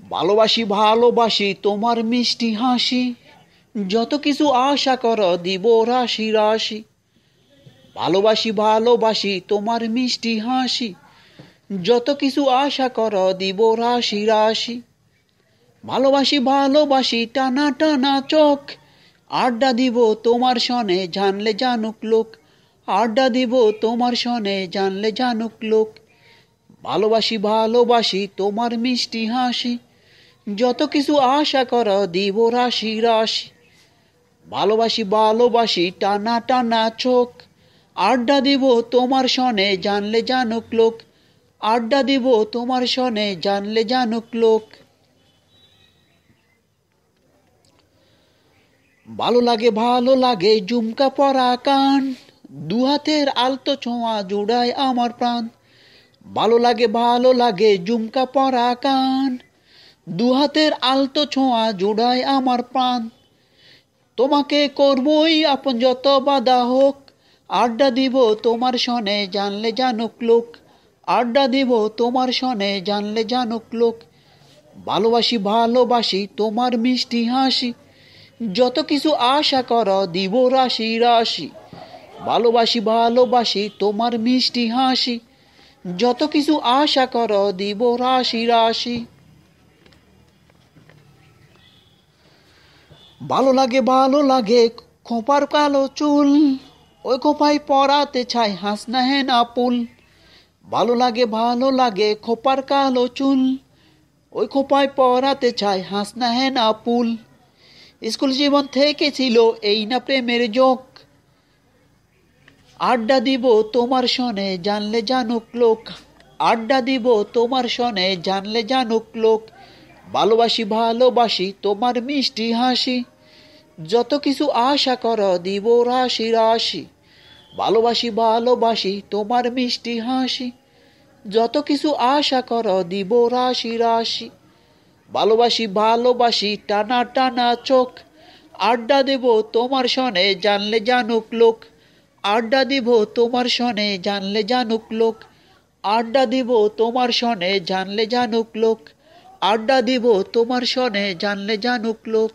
ভালোবাসি ভালোবাসি তোমার মিষ্টি হাসি, যত কিছু আশা করো দিব রাশি রাশি। ভালোবাসি ভালোবাসি তোমার মিষ্টি হাসি, যত কিছু আশা করো দিব রাশি রাশি। ভালোবাসি ভালোবাসি টানা টানা চোখ, আড্ডা দিব তোমার সনে জানলে জানুক লোক, আড্ডা দিব তোমার সনে জানলে জানুক লোক। ভালোবাসি ভালোবাসি তোমার মিষ্টি হাসি, যত কিছু আশা করো দিব রাশি রাশি। ভালোবাসি ভালোবাসি টানা টানা চোখ, আড্ডা দিব তোমার সনে জানলে জানুক লোক, আড্ডা দিব তোমার সনে জানলে জানুক লোক। ভালো লাগে ঝুমকা পরা কান, দু হাতের আলতো ছোঁয়া জুড়ায় আমার প্রাণ। ভালো লাগে ঝুমকা পরা কান, দু হাতের আলতো ছোঁয়া জুড়ায় আমার প্রাণ। তোমাকে করবই আপন যত বাধা হোক, আড্ডা দিব তোমার সনে জানলে জানুক লোক, আড্ডা দিব তোমার সনে জানলে জানুক লোক। ভালোবাসি ভালোবাসি তোমার মিষ্টি হাসি, যত কিছু আশা করো দিব রাশি রাশি। ভালোবাসি ভালোবাসি তোমার মিষ্টি হাসি, যত কিছু আশা করো দিব রাশি রাশি। ভালো লাগে খোঁপার কালো চুল, ওই খোঁপায় পরাতে চাই হাসনা হেনা পুল। ভালো লাগে খোঁপার কালো চুল, ওই খোঁপায় পরাতে চাই হাসনা হেনা পুল। স্কুল জীবন থেকে ছিল এই না প্রেমের যোগ, আড্ডা দিব তোমার সনে জানলে জানুক লোক, আড্ডা দিব তোমার সনে জানলে জানুক লোক। ভালোবাসি ভালোবাসি তোমার মিষ্টি হাসি, যত কিছু আশা করো দিব রাশি রাশি। ভালোবাসি ভালোবাসি তোমার মিষ্টি হাসি, যত কিছু আশা করো দিব রাশি রাশি। ভালোবাসি ভালোবাসি টানা টানা চোখ, আড্ডা দেব তোমার সনে জানলে জানুক লোক, আড্ডা দিব তোমার সনে জানলে জানুক লোক, আড্ডা দিব তোমার সনে জানলে জানুক লোক, আড্ডা দিব তোমার সনে জানলে জানুক লোক।